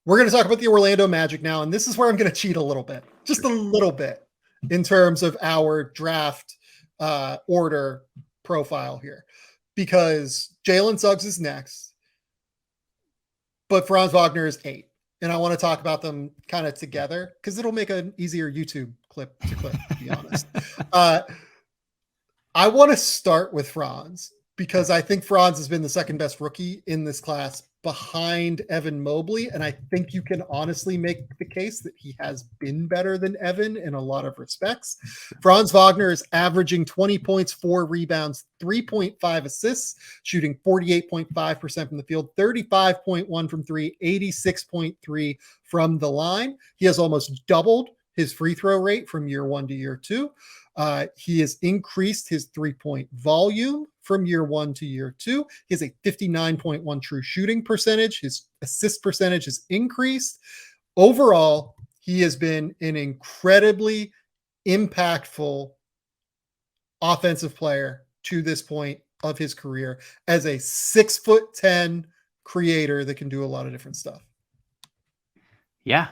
We're going to talk about the Orlando Magic now, and this is where I'm going to cheat a little bit, just a little bit, in terms of our draft order profile here, because Jalen Suggs is next, but Franz Wagner is 8. And I want to talk about them kind of together because it'll make an easier YouTube clip to clip, to be honest. I want to start with Franz because I think Franz has been the second best rookie in this class behind Evan Mobley. And I think you can honestly make the case that he has been better than Evan in a lot of respects. Franz Wagner is averaging 20 points, 4 rebounds, 3.5 assists, shooting 48.5% from the field, 35.1 from 3, 86.3 from the line. He has almost doubled his free throw rate from year 1 to year 2. He has increased his 3-point volume from year 1 to year 2. He has a 59.1 true shooting percentage. His assist percentage has increased. Overall, he has been an incredibly impactful offensive player to this point of his career as a 6'10" creator that can do a lot of different stuff. Yeah,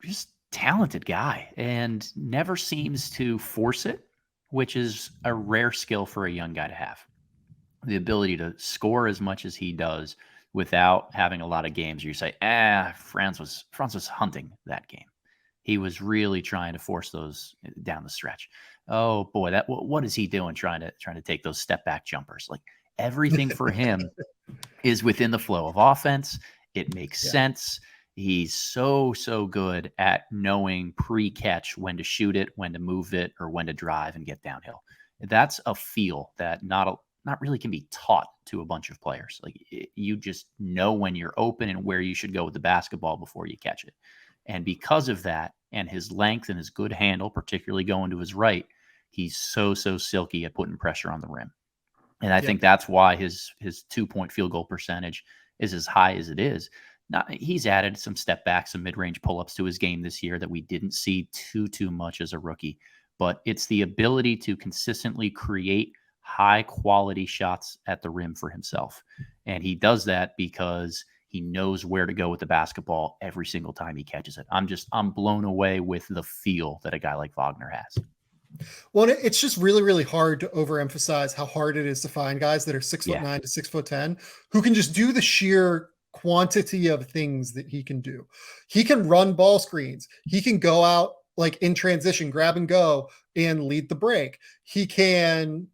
just talented guy and never seems to force it, which is a rare skill for a young guy to have. The ability to score as much as he does without having a lot of games where you say, Franz was hunting that game. He was really trying to force those down the stretch. Oh boy, what is he doing trying to take those step back jumpers? Like everything for him is within the flow of offense. It makes sense. He's so good at knowing pre-catch when to shoot it, when to move it, or when to drive and get downhill. That's a feel that not really can be taught to a bunch of players. Like you just know when you're open and where you should go with the basketball before you catch it. And because of that and his length and his good handle, particularly going to his right, he's so silky at putting pressure on the rim. And I think that's why his 2-point field goal percentage is as high as it is. Now, he's added some step backs, some mid-range pull-ups to his game this year that we didn't see too much as a rookie. But it's the ability to consistently create high-quality shots at the rim for himself. And he does that because he knows where to go with the basketball every single time he catches it. I'm blown away with the feel that a guy like Wagner has. Well, it's just really hard to overemphasize how hard it is to find guys that are 6'9" to 6'10" who can just do the sheer quantity of things that he can do. He can run ball screens. He can go out like in transition, grab and go and lead the break. He can,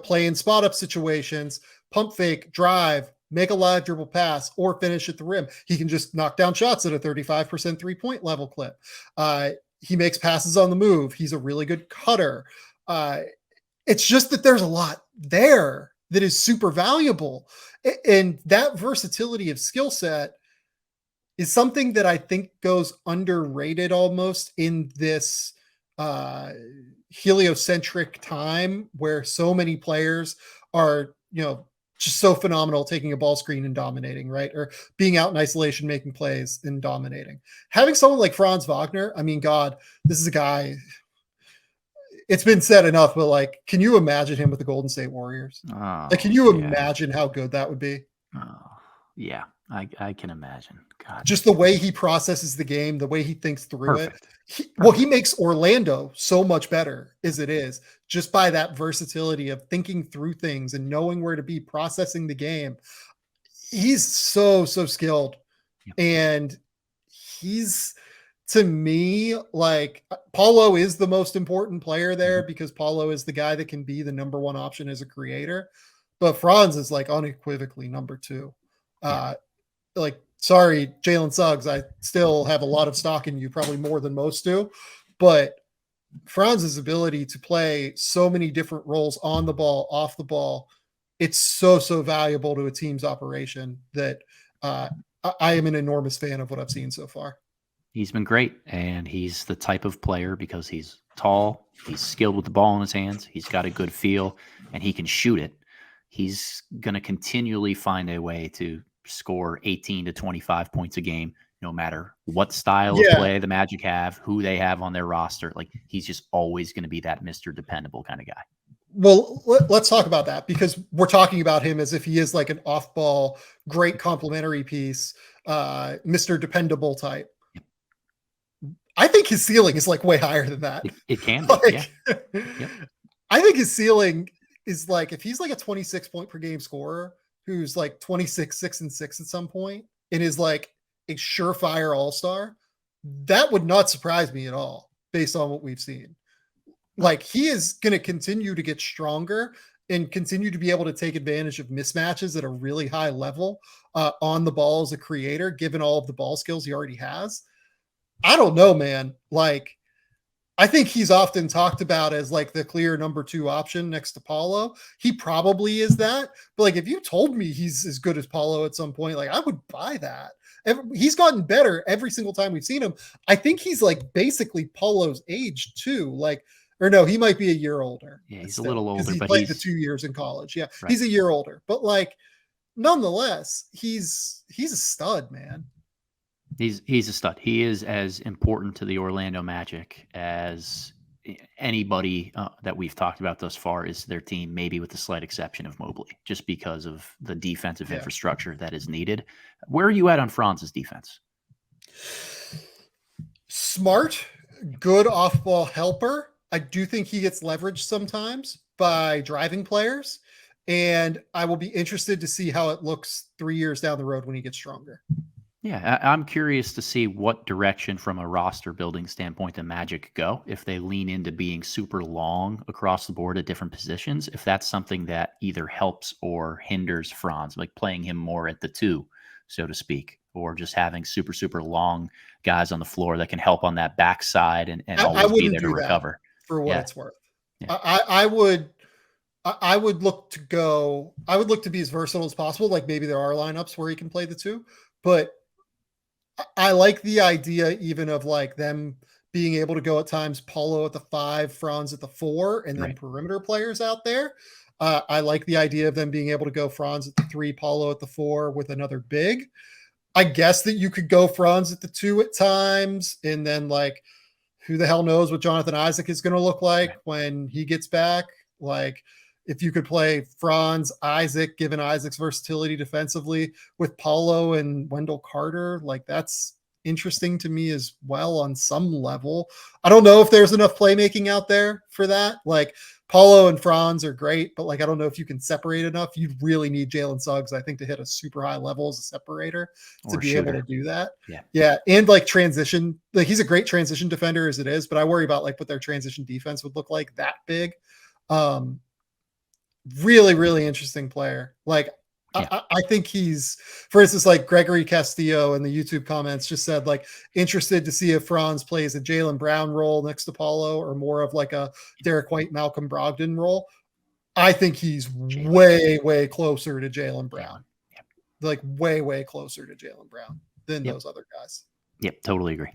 play in spot up situations, pump fake, drive, make a live dribble pass, or finish at the rim. He can just knock down shots at a 35% 3-point level clip. He makes passes on the move. He's a really good cutter. It's just that there's a lot there that is super valuable. And that versatility of skill set is something that I think goes underrated almost in this heliocentric time where so many players are, just so phenomenal taking a ball screen and dominating, right? Or being out in isolation, making plays and dominating. Having someone like Franz Wagner, I mean, God, this is a guy, it's been said enough, but like, can you imagine him with the Golden State Warriors? Can you imagine how good that would be? Yeah, I can imagine. God, just the way he processes the game, the way he thinks through it. He makes Orlando so much better as it is just by that versatility of thinking through things and knowing where to be, processing the game. He's so skilled. And he's, to me, like Paulo is the most important player there because Paulo is the guy that can be the number one option as a creator. But Franz is like unequivocally number 2. Sorry, Jalen Suggs, I still have a lot of stock in you, probably more than most do. But Franz's ability to play so many different roles on the ball, off the ball, it's so valuable to a team's operation that I am an enormous fan of what I've seen so far. He's been great, and he's the type of player because he's tall, he's skilled with the ball in his hands, he's got a good feel, and he can shoot it. He's going to continually find a way to score 18 to 25 points a game, no matter what style of play the Magic have, who they have on their roster. Like, he's just always going to be that Mr. Dependable kind of guy. Well, let's talk about that, because we're talking about him as if he is like an off-ball, great complementary piece, Mr. Dependable type. I think his ceiling is like way higher than that. It can be, like, yeah. Yep. I think his ceiling is like, if he's like a 26 point per game scorer who's like 26, 6-6 at some point and is like a surefire all-star, that would not surprise me at all based on what we've seen. Like, he is going to continue to get stronger and continue to be able to take advantage of mismatches at a really high level on the ball as a creator, given all of the ball skills he already has. I don't know, man. Like, I think he's often talked about as like the clear number 2 option next to Paulo. He probably is that. But like, if you told me he's as good as Paulo at some point, like, I would buy that. He's gotten better every single time we've seen him. I think he's like basically Paulo's age too. Like, or no, he might be a year older. Yeah, he's a little older, he but played the 2 years in college. Yeah, right. He's a year older. But like, nonetheless, he's a stud, man. He's a stud. He is as important to the Orlando Magic as anybody that we've talked about thus far is their team, maybe with the slight exception of Mobley, just because of the defensive infrastructure that is needed. Where are you at on Franz's defense? Smart, good off-ball helper. I do think he gets leveraged sometimes by driving players, and I will be interested to see how it looks 3 years down the road when he gets stronger. Yeah, I'm curious to see what direction from a roster building standpoint the Magic go, if they lean into being super long across the board at different positions, if that's something that either helps or hinders Franz, like playing him more at the 2, so to speak, or just having super, super long guys on the floor that can help on that backside and always be there to recover. For what it's worth. Yeah. I would look to be as versatile as possible. Like, maybe there are lineups where he can play the 2, but I like the idea even of like them being able to go at times Paulo at the 5, Franz at the 4, and then perimeter players out there. I like the idea of them being able to go Franz at the 3, Paulo at the 4 with another big. I guess that you could go Franz at the 2 at times, and then like, who the hell knows what Jonathan Isaac is going to look like when he gets back. Like, if you could play Franz, Isaac, given Isaac's versatility defensively, with Paulo and Wendell Carter, like, that's interesting to me as well on some level. I don't know if there's enough playmaking out there for that. Like, Paulo and Franz are great, but like, I don't know if you can separate enough. You really need Jalen Suggs, I think, to hit a super high level as a separator to be able to do that. Yeah. And like transition, like, he's a great transition defender as it is, but I worry about like what their transition defense would look like that big. Really, really interesting player. Like, I think he's, for instance, like Gregory Castillo in the YouTube comments just said, like, interested to see if Franz plays a Jaylen Brown role next to Paulo or more of like a Derek White, Malcolm Brogdon role. I think he's way, way closer to Jaylen Brown. Like, way, way closer to Jaylen Brown than those other guys. Yep, totally agree.